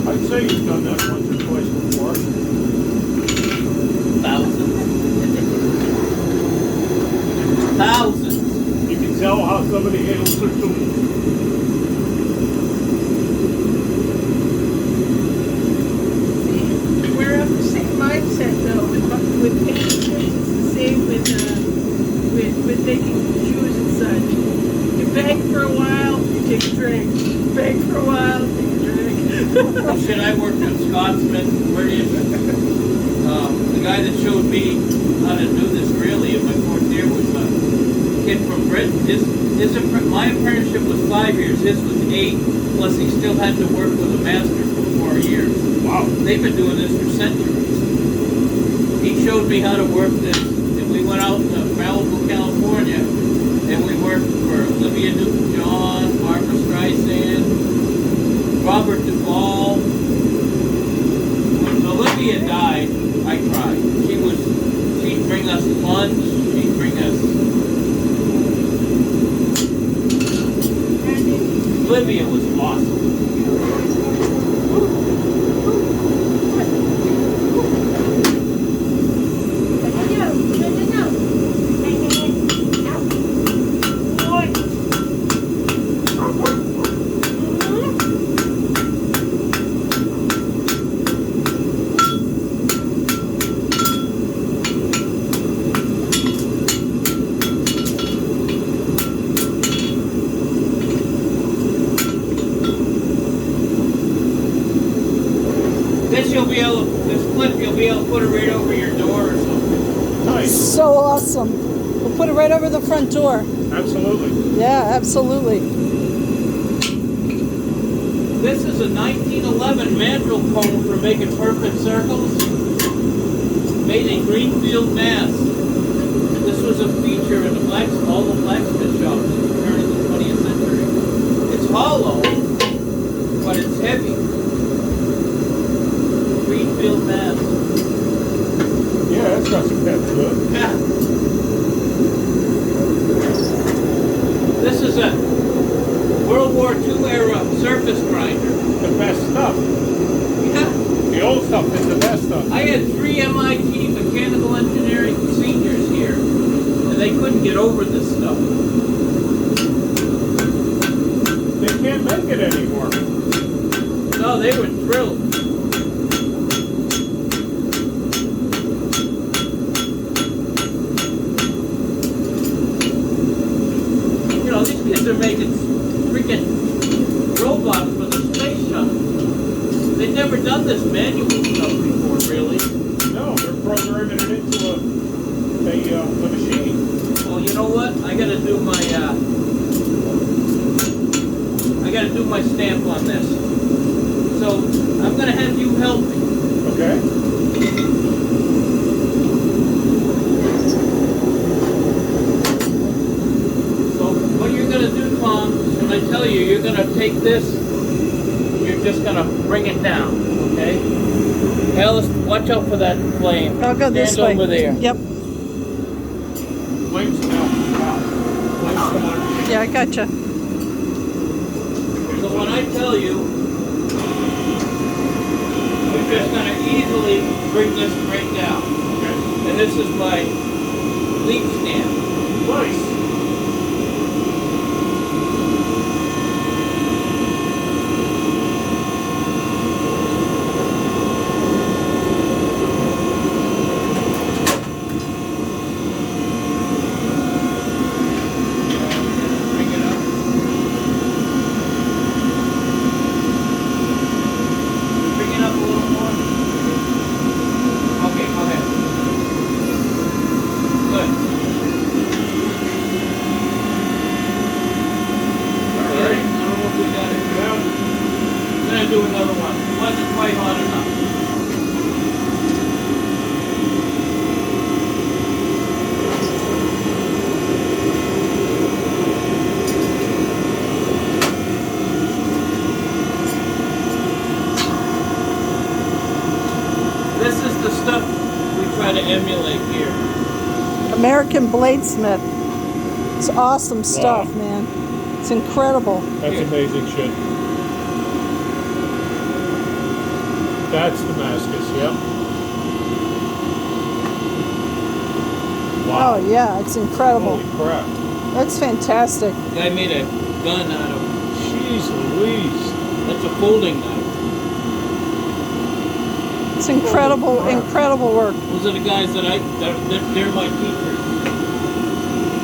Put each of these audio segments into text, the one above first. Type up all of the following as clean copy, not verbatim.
I'd say you've done that once or twice before. Thousands. Thousands. You can tell how somebody handles their tools. We're of the same mindset though. With painting shoes, it's the same with making shoes and such. You bang for a while, you take a drink. Bang for a while, take a drink. Oh, shit, I worked at Scotsman. Where do you? The guy that showed me how to do this really in my fourth year was a kid from Britain. My apprenticeship was 5 years. His was 8. Plus, he still had to work with a master for 4 years. Wow. They've been doing this for centuries. He showed me how to work this, and we went out to Malibu, California, and we worked for Olivia Newton-John, Barbara Streisand, Robert Duvall. When Olivia died, I cried. She'd bring us lunch, she'd bring us... Olivia was awesome. This clip, you'll be able to put it right over your door or something. Nice. So awesome. We'll put it right over the front door. Absolutely. Yeah, absolutely. This is a 1911 mandrel comb for making perfect circles. Made in Greenfield, Mass. This was a feature in all the blacksmith shops at the turn of the 20th century. It's hollow, but it's heavy. Greenfield, Mass. Yeah, that's not so bad. Good. Yeah. This is a World War II era surface grinder. The best stuff. Yeah. The old stuff is the best stuff. I had 3 MIT mechanical engineering seniors here, and they couldn't get over this stuff. They can't make it anymore. No, they were thrilled. You know, these kids are making freaking robots for the space shuttle. They've never done this manual stuff before, really. No, they're programming it into a machine. Well, you know what? I gotta do my stamp on this. So I'm gonna have you help me. Okay. So what you're gonna do, Tom, is when I tell you, you're gonna take this. You're just gonna bring it down, okay? Alice, watch out for that flame. I'll go this way. Stand over there. Yep. Flames come out. Flames come out. Yeah, I gotcha. So when I tell you, you're just gonna easily bring this right down. Okay. And this is my leaf stand. Nice. Bring it up. Bring it up a little more. Okay, go ahead. Good. Alright. I don't know if we got it. Now, I'm gonna do another one. It wasn't quite hot enough. This is the stuff we try to emulate here. American Bladesmith. It's awesome stuff, man. It's incredible. that's Here. amazing shit. That's Damascus, yep. Wow. Oh yeah, it's incredible. Holy crap. That's fantastic. Guy made a gun out of. Jeez Louise. That's a folding knife. It's incredible, Holy crap. incredible work. Those are the guys that they're my teachers.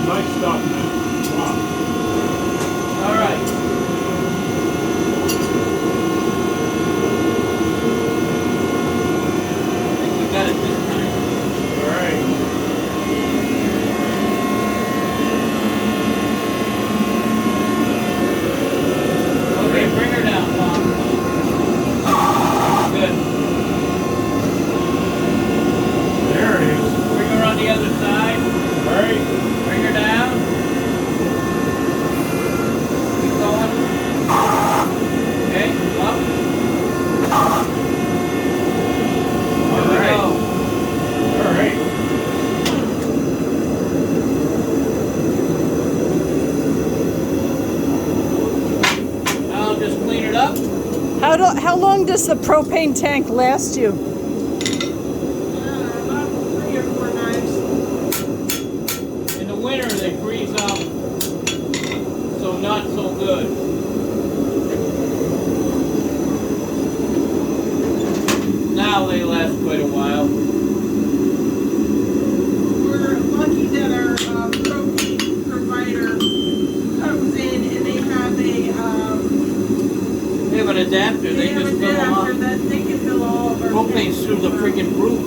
Nice stuff, man. Wow. All right. I think we got it this time. All right. Okay, bring her down, Tom. Good. There it is. Bring her on the other side. All right. Bring her down. Keep going. Okay, up. All Here we right. go. All right. I'll just clean it up. How long does the propane tank last you? About 3 or 4 knives. In the winter, they freeze up, so not so good. Now they last quite a while. We're lucky that our propane provider comes in and they have They have an adapter. They have just an fill them adapter up. that they can fill all of our Propane's tanks through the with. freaking roof.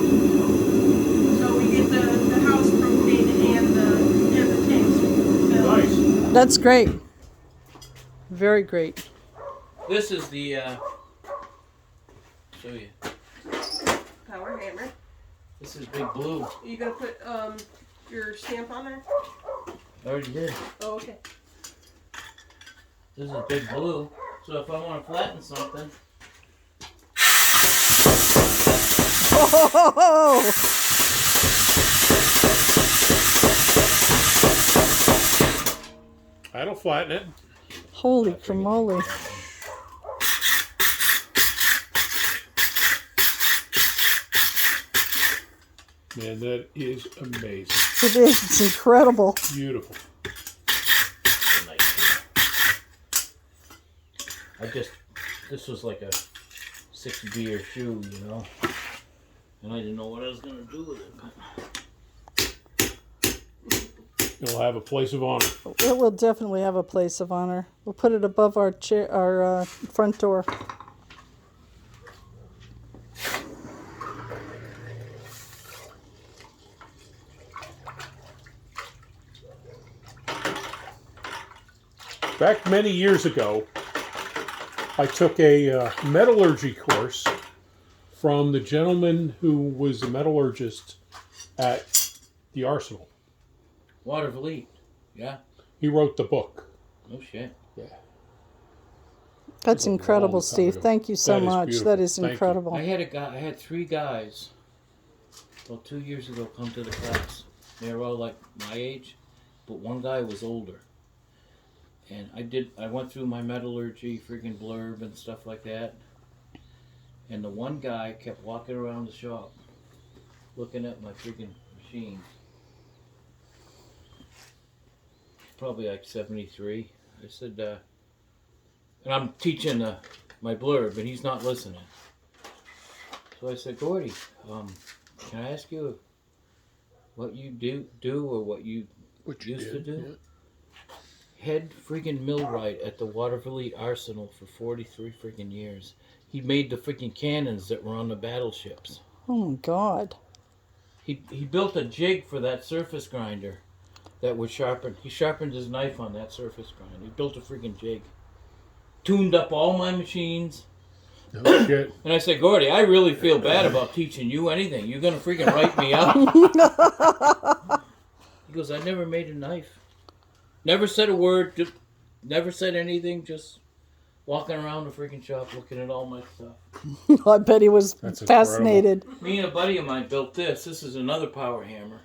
So we get the house propane and the tanks filled. Nice. That's great. Very great. This is the. Show you. Power hammer. This is Big Blue. Are you gonna put your stamp on there? I already did. Oh, okay. This is Big Blue. So if I want to flatten something, Oh, That'll flatten it. holy camole. Man, that is amazing. It is. It's incredible. Beautiful. this was like a 6-gear shoe, you know, and I didn't know what I was gonna do with it. It'll have a place of honor. It will definitely have a place of honor. We'll put it above our chair, our front door. Back many years ago, I took a metallurgy course from the gentleman who was a metallurgist at the Arsenal. Watervliet, yeah. He wrote the book. No shit. Yeah. That's a incredible, long time Steve. ago. Thank you so That is much. beautiful. That is Thank you. incredible. I had 3 guys about 2 years ago come to the class. They were all like my age, but one guy was older. And I went through my metallurgy freaking blurb and stuff like that. And the one guy kept walking around the shop looking at my freaking machines. Probably like 73. I said, and I'm teaching my blurb, and he's not listening. So I said, Gordy, can I ask you what you do or what you used to do? Yeah. Head freaking millwright at the Watervliet Arsenal for 43 freaking years. He made the freaking cannons that were on the battleships. Oh my God. He built a jig for that surface grinder that was sharpened. He sharpened his knife on that surface grinder. He built a freaking jig. Tuned up all my machines. No shit. And I said, Gordy, I really feel bad about teaching you anything. You're going to freaking write me up? He goes, I never made a knife. Never said a word. Just never said anything. Just walking around the freaking shop looking at all my stuff. I bet he was That's fascinated. Me and a buddy of mine built this. This is another power hammer.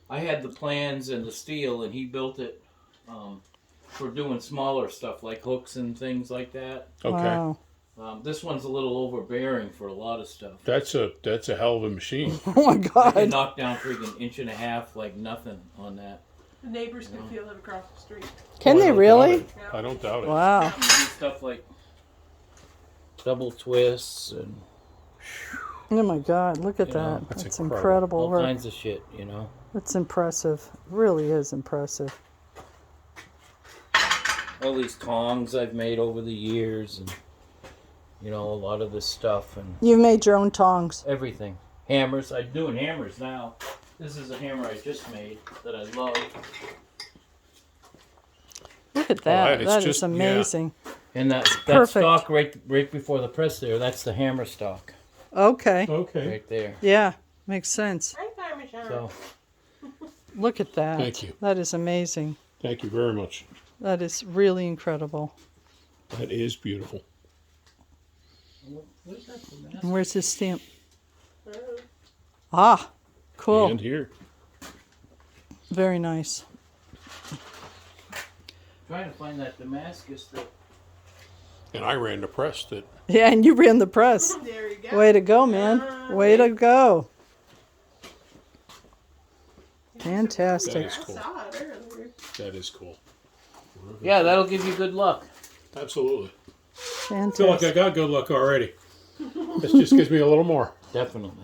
I had the plans and the steel, and he built it for doing smaller stuff like hooks and things like that. Okay. Wow. This one's a little overbearing for a lot of stuff. That's a hell of a machine. Oh my I can God. knock down freaking 1.5 like nothing on that. The neighbors can feel it across the street. Can Oh, I they don't really? doubt it. I don't doubt it. Wow. You do stuff like double twists and Oh my God. Look at You know, that. that's That's incredible. incredible all work. kinds of shit, you know. That's impressive. Really is impressive. All these tongs I've made over the years, and you know, a lot of this stuff and You've made your own tongs. everything. Hammers. I'm doing hammers now. This is a hammer I just made that I love. Look at that. that is That is just- yeah. amazing. And that Perfect. stock right before the press there, that's the hammer stock Okay. Okay. right there. Yeah. Makes sense. Hi, Parmesan. So Look at that. Thank you. That is amazing. Thank you very much. That is really incredible. That is beautiful. where's that from? And where's his stamp? Ah, cool. And here. Very nice. Trying to find that Damascus that And I ran the press that. Yeah, and you ran the press. There you go. Way to go, man. Way to go. That Fantastic. is I cool. saw it earlier. That is cool. yeah, that'll give you good luck. Absolutely. I feel like I Fantastic. got good luck already. This just gives me a little more. Definitely.